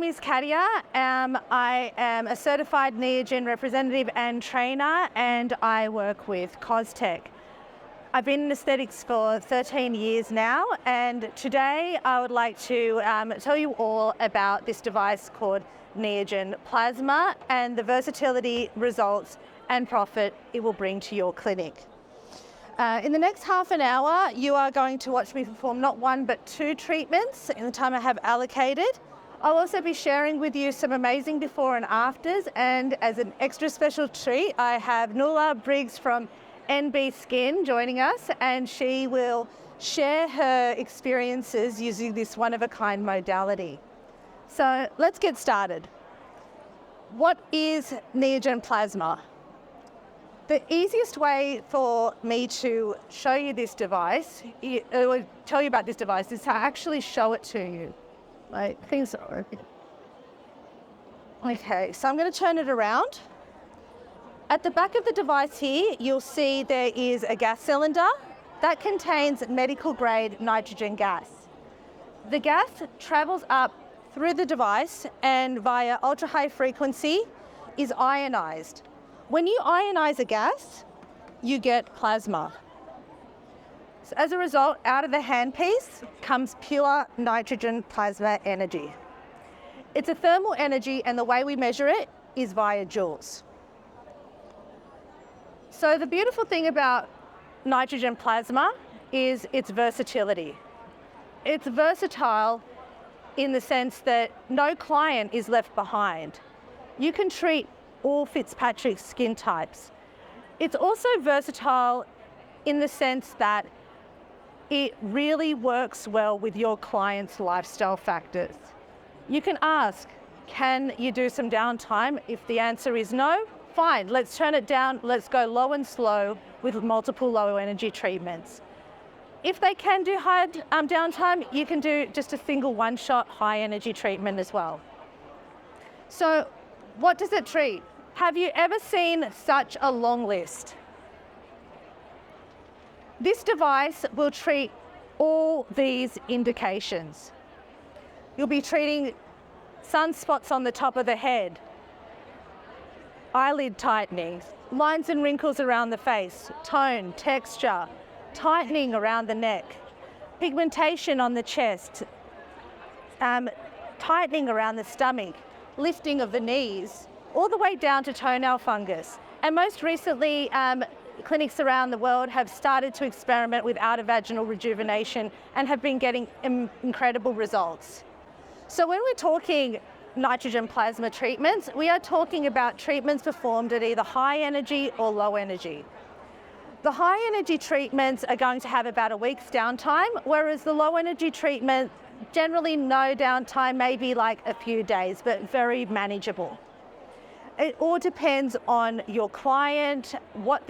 name is Catia. I am a certified NeoGen representative and trainer, and I work with CosTech. I've been in aesthetics for 13 years now, and today I would like to tell you all about this device called NeoGen Plasma and the versatility, results and profit it will bring to your clinic. In the next half an hour, you are going to watch me perform not one but two treatments in the time I have allocated. I'll also be sharing with you some amazing before and afters, and as an extra special treat, I have Nuala Briggs from NB Skin joining us, and she will share her experiences using this one-of-a-kind modality. So let's get started. What is NeoGen Plasma? The easiest way for me to show you this device, or tell you about this device, is to actually show it to you. Like, things are open. Okay, so I'm going to turn it around. At the back of the device here, you'll see there is a gas cylinder that contains medical grade nitrogen gas. The gas travels up through the device and via ultra high frequency is ionized. When you ionize a gas, you get plasma. So as a result, out of the handpiece comes pure nitrogen plasma energy. It's a thermal energy, and the way we measure it is via joules. So the beautiful thing about nitrogen plasma is its versatility. It's versatile in the sense that no client is left behind. You can treat all Fitzpatrick skin types. It's also versatile in the sense that it really works well with your client's lifestyle factors. You can ask, can you do some downtime? If the answer is no, fine, let's turn it down, let's go low and slow with multiple low energy treatments. If they can do high downtime, you can do just a single one-shot high energy treatment as well. So what does it treat? Have you ever seen such a long list? This device will treat all these indications. You'll be treating sunspots on the top of the head, eyelid tightening, lines and wrinkles around the face, tone, texture, tightening around the neck, pigmentation on the chest, tightening around the stomach, lifting of the knees, all the way down to toenail fungus. And most recently, clinics around the world have started to experiment with outer vaginal rejuvenation and have been getting incredible results. So when we're talking nitrogen plasma treatments, we are talking about treatments performed at either high energy or low energy. The high energy treatments are going to have about a week's downtime, whereas the low energy treatment, generally no downtime, maybe like a few days, but very manageable. It all depends on your client, what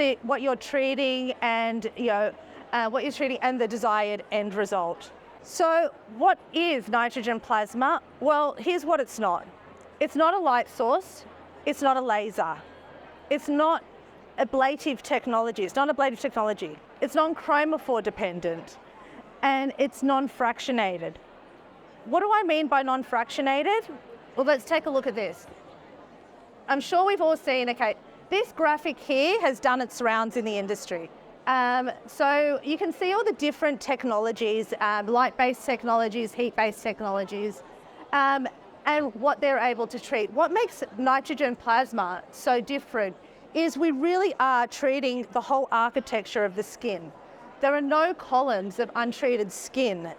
you're treating, and what you're treating and the desired end result. So what is nitrogen plasma? Well, here's what it's not. It's not a light source. It's not a laser. It's not ablative technology. It's not ablative technology. It's non-chromophore dependent, and it's non-fractionated. What do I mean by non-fractionated? Well, let's take a look at this. I'm sure we've all seen, okay, this graphic here has done its rounds in the industry. So you can see all the different technologies, light-based technologies, heat-based technologies, and what they're able to treat. What makes nitrogen plasma so different is we really are treating the whole architecture of the skin. There are no columns of untreated skin.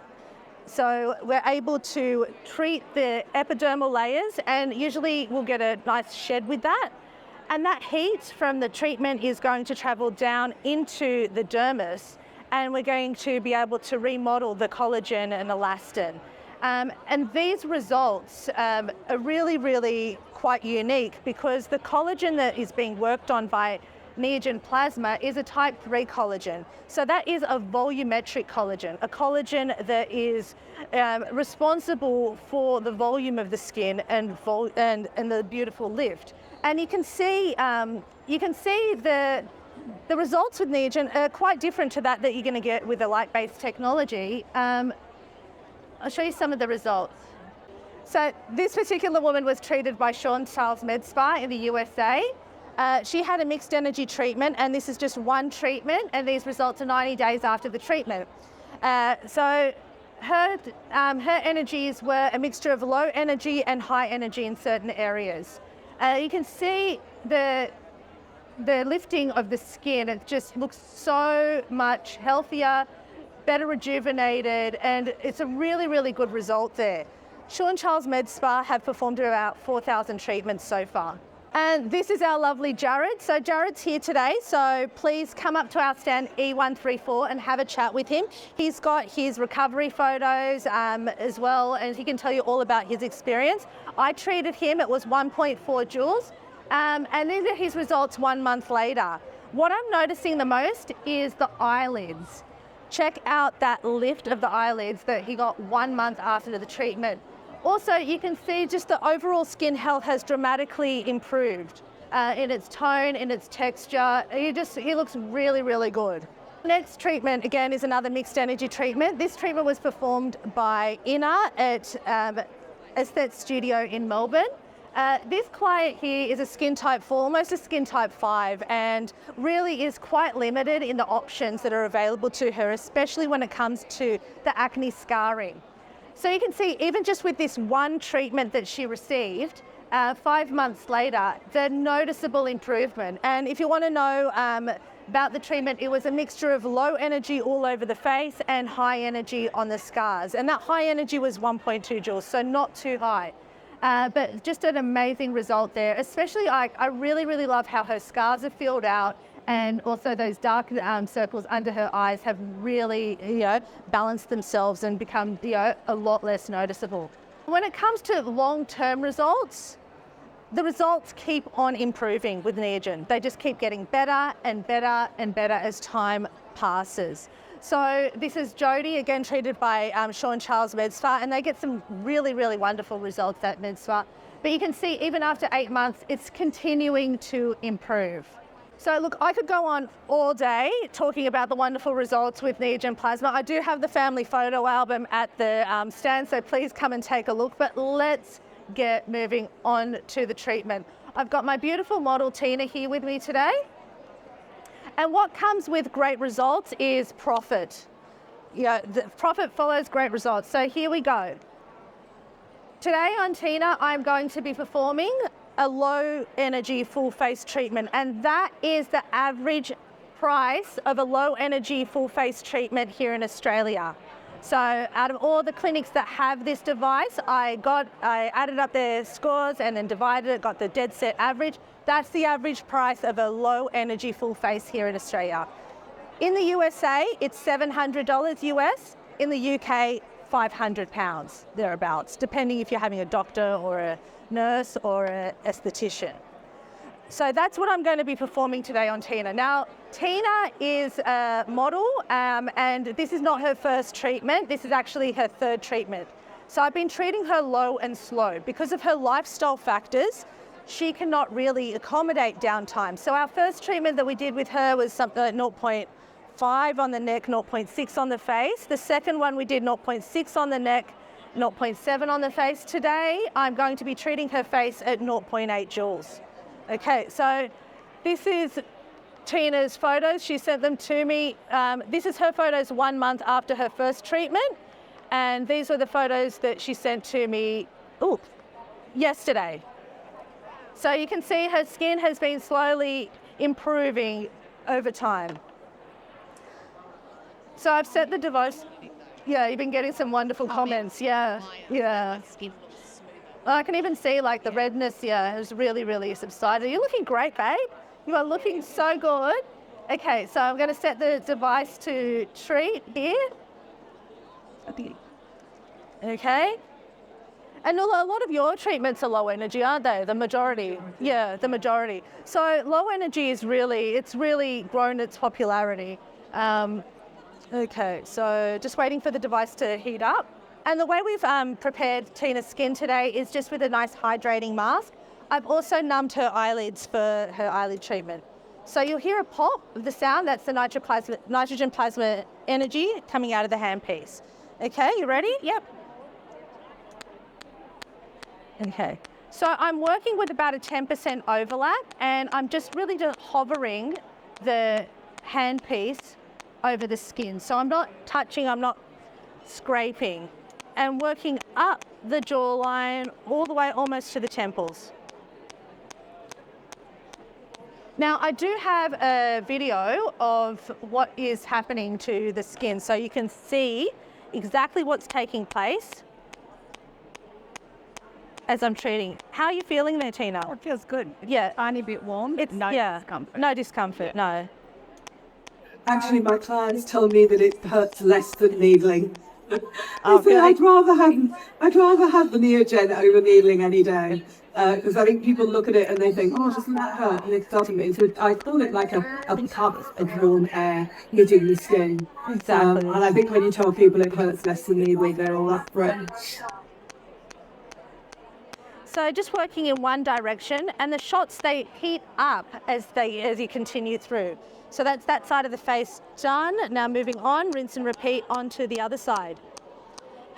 So we're able to treat the epidermal layers, and usually we'll get a nice shed with that. And that heat from the treatment is going to travel down into the dermis, and we're going to be able to remodel the collagen and elastin. And these results are really, really quite unique, because the collagen that is being worked on by NeoGen Plasma is a type 3 collagen. So that is a volumetric collagen, a collagen that is responsible for the volume of the skin and the beautiful lift. And you can see the results with NeoGen are quite different to that you're going to get with a light-based technology. I'll show you some of the results. So this particular woman was treated by Sean Charles Med Spa in the USA. She had a mixed energy treatment, and this is just one treatment, and these results are 90 days after the treatment. So her energies were a mixture of low energy and high energy in certain areas. You can see the lifting of the skin. It just looks so much healthier, better rejuvenated, and it's a really, really good result there. Sean Charles Med Spa have performed about 4,000 treatments so far. And this is our lovely Jared. So Jared's here today, so please come up to our stand E134 and have a chat with him. He's got his recovery photos as well, and he can tell you all about his experience. I treated him, it was 1.4 joules, and these are his results 1 month later. What I'm noticing the most is the eyelids. Check out that lift of the eyelids that he got 1 month after the treatment. Also, you can see just the overall skin health has dramatically improved in its tone, in its texture. He looks really, really good. Next treatment, again, is another mixed energy treatment. This treatment was performed by Ina at Aesthete Studio in Melbourne. This client here is a skin type 4, almost a skin type 5, and really is quite limited in the options that are available to her, especially when it comes to the acne scarring. So you can see, even just with this one treatment that she received, 5 months later, the noticeable improvement. And if you want to know about the treatment, it was a mixture of low energy all over the face and high energy on the scars. And that high energy was 1.2 joules, so not too high. But just an amazing result there. Especially, I really, really love how her scars are filled out, and also those dark circles under her eyes have really, balanced themselves and become, a lot less noticeable. When it comes to long-term results, the results keep on improving with NeoGen. They just keep getting better and better and better as time passes. So this is Jodie, again treated by Sean Charles Med Spa, and they get some really, really wonderful results at Med Spa. But you can see even after 8 months, it's continuing to improve. So look, I could go on all day talking about the wonderful results with NeoGen Plasma. I do have the family photo album at the stand, so please come and take a look. But let's get moving on to the treatment. I've got my beautiful model Tina here with me today. And what comes with great results is profit. The profit follows great results. So here we go. Today on Tina, I'm going to be performing a low energy full face treatment, and that is the average price of a low energy full face treatment here in Australia. So out of all the clinics that have this device, I added up their scores and then divided it, got the dead set average. That's the average price of a low energy full face here in Australia. In the USA, it's $700 US. In the UK, £500 thereabouts, depending if you're having a doctor or a nurse or an esthetician. So that's what I'm going to be performing today on Tina. Now, Tina is a model, and this is not her first treatment. This is actually her third treatment. So I've been treating her low and slow. Because of her lifestyle factors, she cannot really accommodate downtime. So our first treatment that we did with her was something like 0.5 on the neck, 0.6 on the face. The second one we did 0.6 on the neck, 0.7 on the face. Today, I'm going to be treating her face at 0.8 joules. Okay, so this is Tina's photos. She sent them to me. This is her photos 1 month after her first treatment. And these were the photos that she sent to me yesterday. So you can see her skin has been slowly improving over time. So I've set the device. Yeah, you've been getting some wonderful comments. Yeah. I can even see like the redness, has really, really subsided. You're looking great, babe. You are looking so good. Okay, so I'm going to set the device to treat here. Okay. And a lot of your treatments are low energy, aren't they? The majority. Yeah, the majority. So low energy is it's really grown its popularity. Okay, so just waiting for the device to heat up. And the way we've prepared Tina's skin today is just with a nice hydrating mask. I've also numbed her eyelids for her eyelid treatment. So you'll hear a pop of the sound. That's the nitrogen plasma energy coming out of the handpiece. Okay, you ready? Yep. Okay. So I'm working with about a 10% overlap, and I'm just really just hovering the handpiece over the skin. So I'm not touching, I'm not scraping, and working up the jawline all the way almost to the temples. Now, I do have a video of what is happening to the skin, so you can see exactly what's taking place as I'm treating. How are you feeling there, Tina? It feels good. Yeah. Tiny bit warm. It's no discomfort. No discomfort, no. Actually, my clients tell me that it hurts less than needling. Oh, I say really? I'd rather have the NeoGen over needling any day, because I think people look at it and they think, oh, doesn't that hurt? And it doesn't. I call it like a cup of warm air hitting the skin. Exactly. And I think when you tell people it hurts less than needling, they're all up for it. So just working in one direction, and the shots, they heat up as you continue through. So that's that side of the face done. Now moving on, rinse and repeat onto the other side.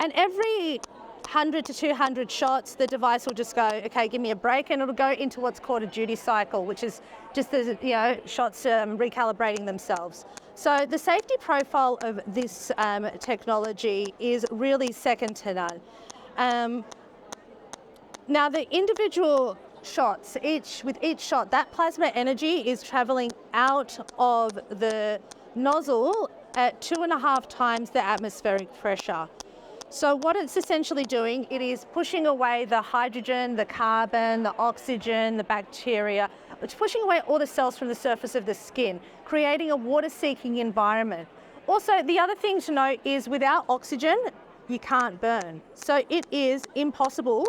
And every 100 to 200 shots, the device will just go, okay, give me a break, and it'll go into what's called a duty cycle, which is just the shots recalibrating themselves. So the safety profile of this technology is really second to none. Now the individual shots, with each shot, that plasma energy is traveling out of the nozzle at 2.5 times the atmospheric pressure. So what it's essentially doing, it is pushing away the hydrogen, the carbon, the oxygen, the bacteria. It's pushing away all the cells from the surface of the skin, creating a water-seeking environment. Also, the other thing to note is without oxygen, you can't burn. So it is impossible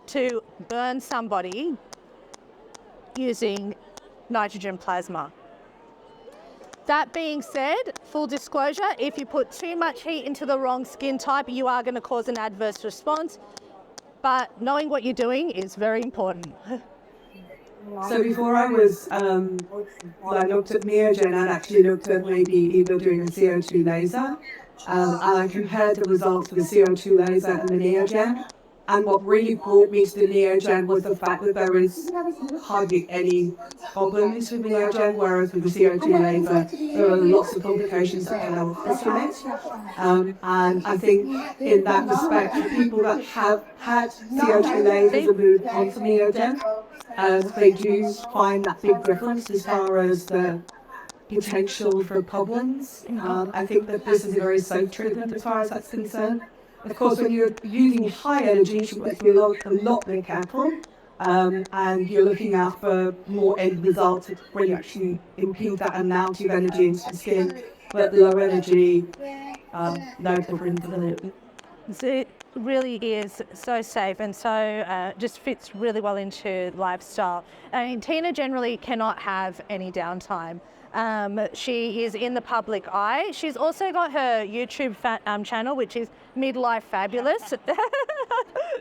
to burn somebody using nitrogen plasma. That being said, full disclosure, if you put too much heat into the wrong skin type, you are going to cause an adverse response. But knowing what you're doing is very important. So before I looked at NeoGen, I'd actually looked at maybe either doing a CO2 laser, and I compared the results of the CO2 laser and the NeoGen. And what really brought me to the NeoGen was the fact that there is hardly any problems with the NeoGen, whereas with the CO2 laser, there are lots of complications that can arise from it. And I think in that respect, for people that have had CO2 lasers and moved on to NeoGen, they do find that big difference as far as the potential for problems. I think that this is a very safe treatment as far as that's concerned. Of course, when you're using high energy, you've got to be a lot more careful, and you're looking out for more end results when you actually impute that amount of energy into the skin. But low energy, no difference in it. It really is so safe, and so just fits really well into lifestyle. I mean, Tina generally cannot have any downtime. She is in the public eye. She's also got her YouTube channel, which is Midlife Fabulous.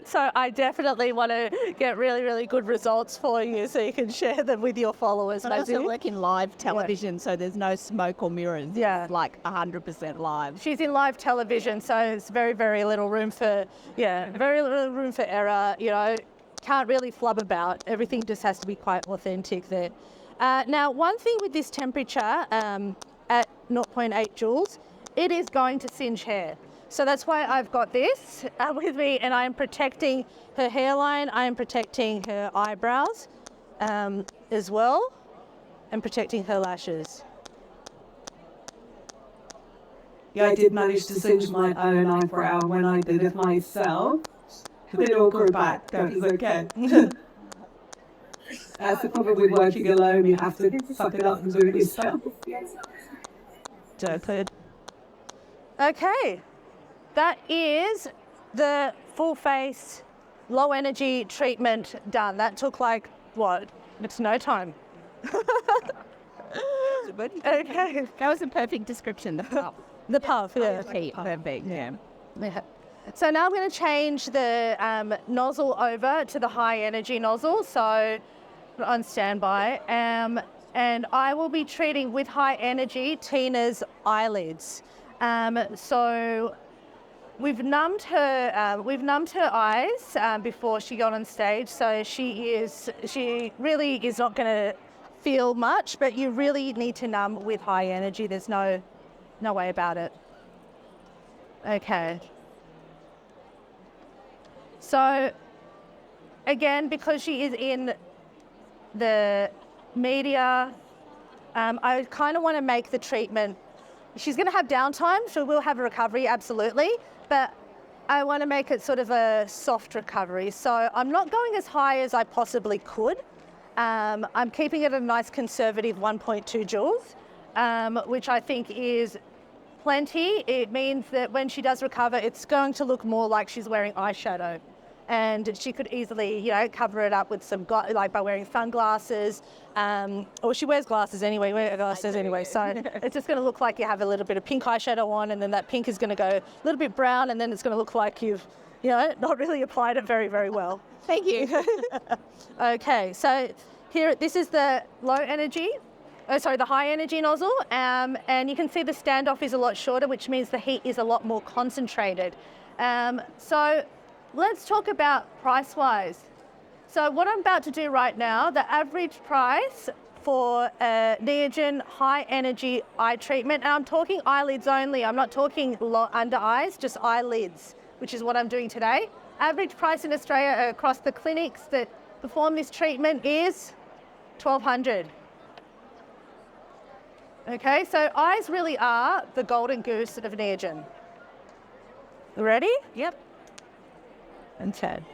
So I definitely want to get really, really good results for you so you can share them with your followers. But I also work in live television, so there's no smoke or mirrors. Yeah. It's like 100% live. She's in live television, so it's very, very little room for, very little room for error. Can't really flub about. Everything just has to be quite authentic there. Now, one thing with this temperature at 0.8 joules, it is going to singe hair. So that's why I've got this with me, and I am protecting her hairline, I am protecting her eyebrows as well, and protecting her lashes. Yeah, I did manage to singe my own eyebrow when I did it myself. But it all grew back, that was okay. As the problem with working alone, you have to suck it up and do it yourself. Okay, that is the full face, low energy treatment done. That took it's no time. Okay. That was a perfect description. The puff. The puff, yeah. Perfect, yeah. So now I'm going to change the nozzle over to the high energy nozzle. So on standby, and I will be treating with high energy Tina's eyelids. So we've numbed her eyes before she got on stage, so she really is not going to feel much, but you really need to numb with high energy. There's no way about it. Okay. So again, because she is in the media, I kind of want to make the treatment, she's going to have downtime, so we'll have a recovery, absolutely, but I want to make it sort of a soft recovery. So I'm not going as high as I possibly could. I'm keeping it at a nice conservative 1.2 joules, which I think is plenty. It means that when she does recover, it's going to look more like she's wearing eyeshadow. And she could easily, you know, cover it up with some, like by wearing sunglasses, or she wears glasses anyway, so it's just going to look like you have a little bit of pink eyeshadow on, and then that pink is going to go a little bit brown, and then it's going to look like you've, you know, not really applied it very, very well. Thank you. Okay, so here, this is the the high energy nozzle, and you can see the standoff is a lot shorter, which means the heat is a lot more concentrated. So let's talk about price-wise. So what I'm about to do right now, the average price for a NeoGen high energy eye treatment, and I'm talking eyelids only, I'm not talking under eyes, just eyelids, which is what I'm doing today. Average price in Australia across the clinics that perform this treatment is $1,200. Okay, so eyes really are the golden goose of NeoGen. Ready? Yep. And 10.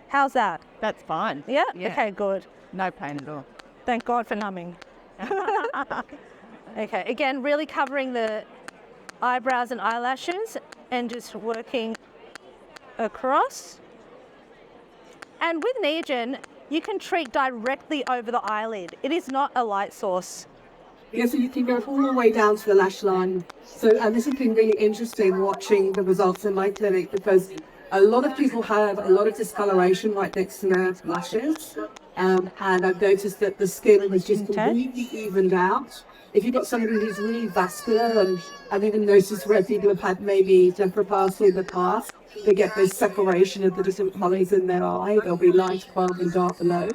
How's that? That's fine. Yeah? Yeah. Okay, good. No pain at all. Thank God for numbing. Okay, again, really covering the eyebrows and eyelashes and just working across. And with NeoGen, you can treat directly over the eyelid. It is not a light source. Yeah, so you can go all the way down to the lash line. So, and this has been really interesting watching the results in my clinic, because a lot of people have a lot of discoloration right next to their lashes. And I've noticed that the skin has just completely evened out. If you've got somebody who's really vascular, and I've even noticed where people have had maybe temporopathia in the past, they get this separation of the different colours in their eye. They'll be light above and dark below.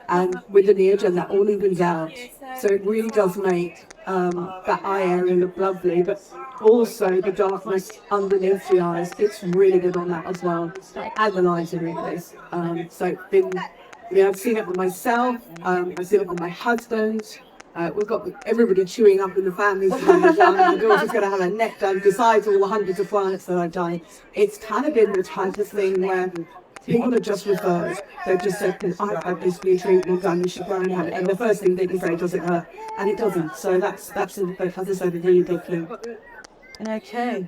And with the NeoGen, that all evens out. So it really does make that eye area look lovely, but also the darkness underneath the eyes, it's really good on that as well. And the lighter really. So it's been, I've seen it with myself, I've seen it with my husband. We've got everybody chewing up in the family. My daughter's going to have her neck done besides all the hundreds of clients that I've done. It's kind of been the type of thing where people are just referred. They've just said, I've had this new treatment done, you should go and have it. And the first thing they can say, does it hurt? And it doesn't. So that's as I said, a really good thing. Okay.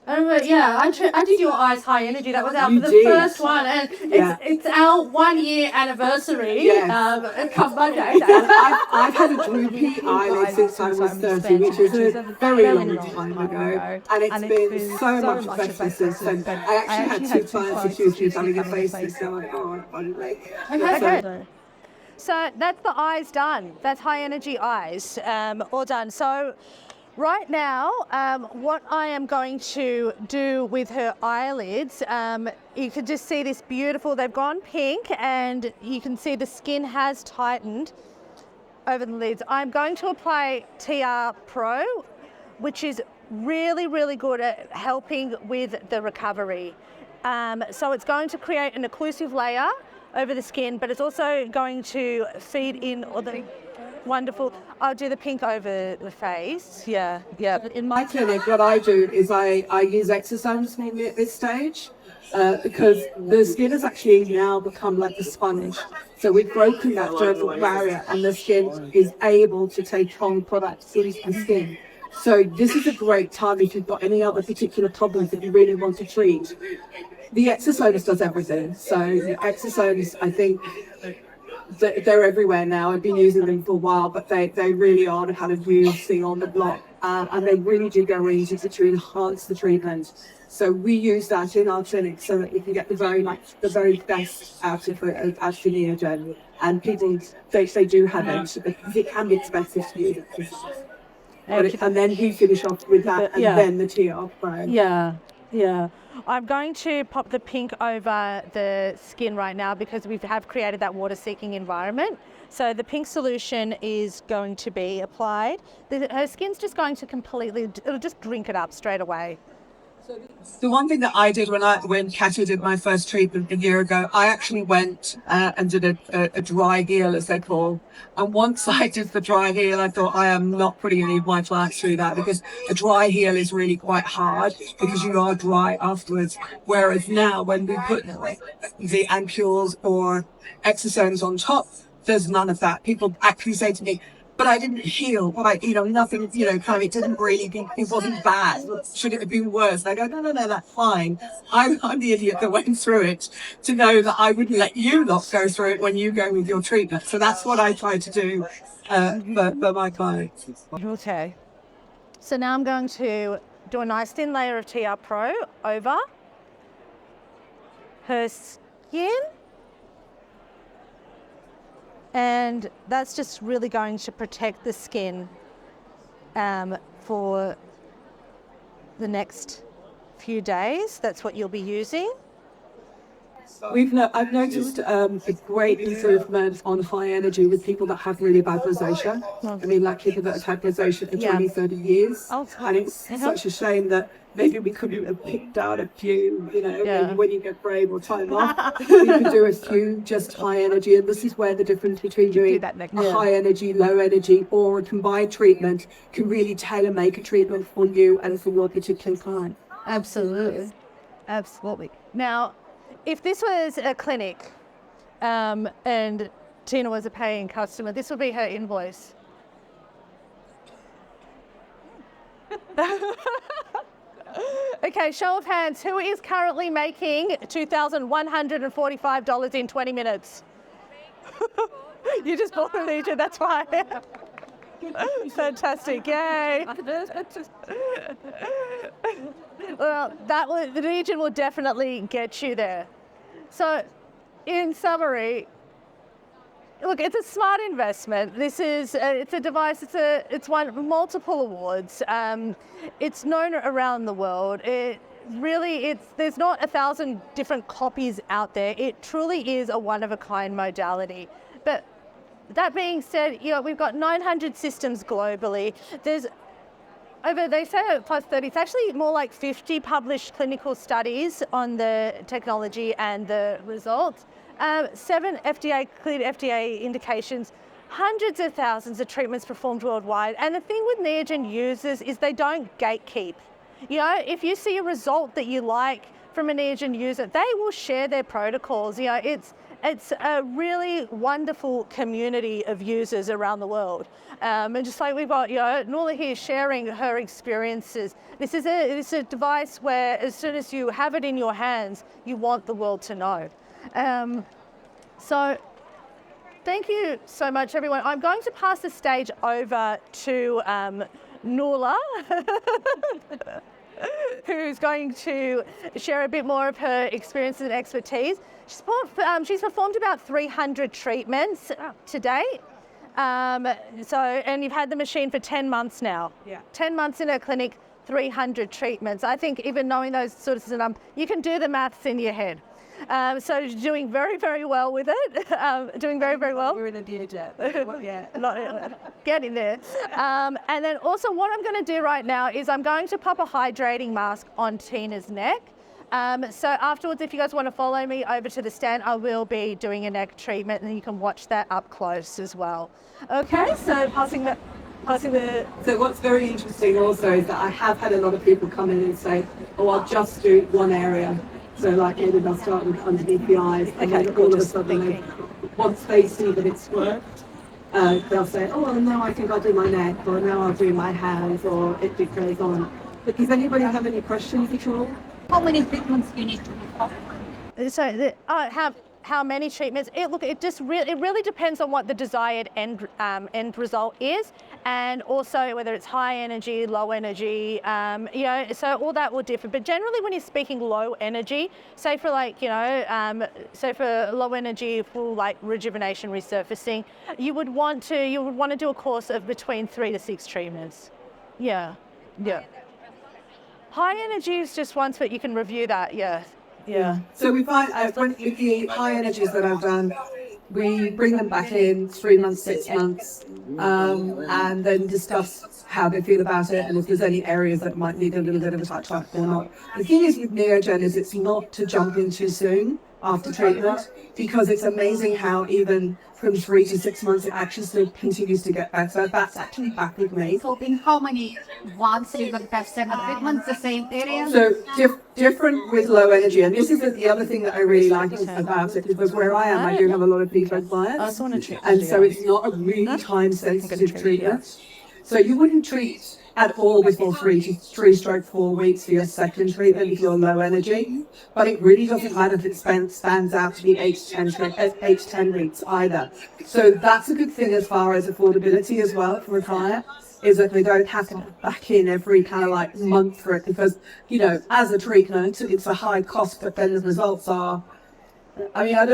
Yeah, I did your eyes high energy. That was our first one, and it's our 1 year anniversary. Yes. Come Monday. I've had a droopy eyelid since I was 30, which is a very long time ago, and it's been so much better since then. I actually had 2 clients who was having a face so okay. So that's the eyes done. That's high energy eyes, all done. So right now, what I am going to do with her eyelids, you can just see this beautiful, they've gone pink, and you can see the skin has tightened over the lids. I'm going to apply TR Pro, which is really, really good at helping with the recovery. So it's going to create an occlusive layer over the skin, but it's also going to feed in all the wonderful. I'll do the pink over the face. Yeah. In my clinic, what I do is I use exosomes mainly at this stage, because the skin has actually now become like a sponge. So we've broken that dermal barrier, and the skin is able to take on products into the skin. So this is a great time if you've got any other particular problems that you really want to treat. The exosomes does everything. So the exosomes, I think, they're everywhere now. I've been using them for a while, but they really are the kind of new thing on the block, and they really do go into to enhance the treatment. So we use that in our clinic so that we can get the very best out of NeoGen. And people, they do have it. It can be expensive to use. and then you finish off with that, and then the TR Pro. Yeah. I'm going to pop the pink over the skin right now because we have created that water-seeking environment. So the pink solution is going to be applied. Her skin's just going to it'll just drink it up straight away. The one thing that I did when Catia did my first treatment a year ago, I actually went and did a dry heal, as they call. And once I did the dry heal, I thought, I am not putting any of my clients through that, because a dry heal is really quite hard because you are dry afterwards. Whereas now, when we put the ampules or exosomes on top, there's none of that. People actually say to me, but I didn't heal, nothing, kind of, it didn't really, it wasn't bad. Should it have been worse? And I go, no, that's fine. I'm the idiot that went through it to know that I wouldn't let you not go through it when you go with your treatment. So that's what I try to do for my clients. Okay. So now I'm going to do a nice thin layer of TR Pro over her skin. And that's just really going to protect the skin for the next few days. That's what you'll be using. I've noticed a great improvement on high energy with people that have really bad rosacea. I mean, like people that have had rosacea for 20, 30 years. And it's such a shame that maybe we couldn't have picked out a few, maybe when you get brave or time off, we could do a few just high energy. And this is where the difference between doing a high energy, low energy, or a combined treatment can really tailor make a treatment for you and for your particular client. Absolutely. Now, if this was a clinic and Tina was a paying customer, this would be her invoice. Okay, show of hands. Who is currently making $2,145 in 20 minutes? You just bought a Legion, that's why. Fantastic, yay. Well, the Legion will definitely get you there. So, in summary, look, it's a smart investment. This is it's a device. It's won multiple awards. It's known around the world. There's not 1,000 different copies out there. It truly is a one-of-a-kind modality. But that being said, we've got 900 systems globally. There's they say plus 30, it's actually more like 50 published clinical studies on the technology and the results. 7 cleared FDA indications, hundreds of thousands of treatments performed worldwide. And the thing with NeoGen users is they don't gatekeep. If you see a result that you like from a NeoGen user, they will share their protocols. It's a really wonderful community of users around the world. And just like we've got, Nuala here sharing her experiences. This is a device where as soon as you have it in your hands, you want the world to know. So thank you so much, everyone. I'm going to pass the stage over to Nuala, who's going to share a bit more of her experiences and expertise. She's performed about 300 treatments to date. And you've had the machine for 10 months now. Yeah. 10 months in her clinic, 300 treatments. I think even knowing those sorts of numbers, you can do the maths in your head. So doing very, very well with it. Doing very, very well. We're in a DHF. Get in there. And then also what I'm going to do right now is I'm going to pop a hydrating mask on Tina's neck. So afterwards, if you guys want to follow me over to the stand, I will be doing a neck treatment and you can watch that up close as well. Okay, so passing the... So what's very interesting also is that I have had a lot of people come in and say, I'll just do one area. So like maybe they'll start with underneath the eyes, and then all of a sudden, once they see that it's worked, they'll say, well, now I think I'll do my neck, or now I'll do my hands, or it goes on. But does anybody have any questions at all? How many treatments do you need to do? So how many treatments? It really depends on what the desired end result is, and also whether it's high energy, low energy. So all that will differ. But generally, when you're speaking low energy, say for for low energy for like rejuvenation, resurfacing, you would want to do a course of between 3 to 6 treatments. Yeah. Yeah. High energy is just once, but you can review that. Yeah. Yeah. So we find when with the high energies that I've done, we bring them back in 3 months, 6 months, and then discuss how they feel about it and if there's any areas that might need a little bit of a touch up or not. The thing is with NeoGen is it's not to jump in too soon after treatment, because it's amazing how even from 3 to 6 months it actually still continues to get better. That's actually back with me. So in how many months you will have 7 treatments, the same area? So different with low energy, and this is the other thing that I really like about it, because where I am, I do have a lot of people clients, and so it's not a really time-sensitive treatment. So you wouldn't treat at all before 3-4 weeks for your second treatment if you're low energy, but it really doesn't matter if it stands out to be 8 to 10 weeks either. So that's a good thing as far as affordability as well for a client, is that they don't have to back in every kind of like month for it, because, you know, as a treatment, it's a high cost, but then the results are, I mean, I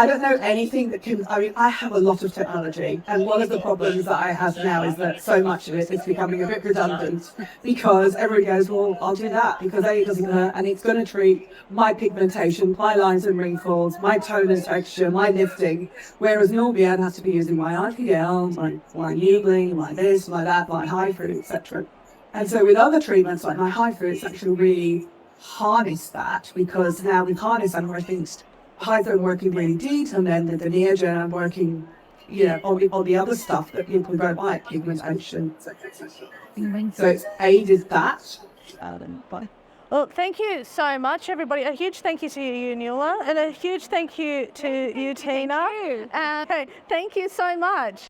don't know anything that can, I mean, I have a lot of technology, and one of the problems that I have now is that so much of it is becoming a bit redundant, because everybody goes, well, I'll do that, because A, it doesn't hurt, and it's going to treat my pigmentation, my lines and wrinkles, my tone and texture, my lifting, whereas normally I'd have to be using my IPL, my Newbling, my this, my that, my high fruit, etc. And so with other treatments, like my high fruits actually really harness that, because now with harness I'm working Python working really deep, and then the NeoGen I'm working, you know, all the other stuff that people don't like, pigmentation. So it's aided that. Well, thank you so much, everybody. A huge thank you to you, Nuala, and a huge thank you to you, Tina. Thank you so much.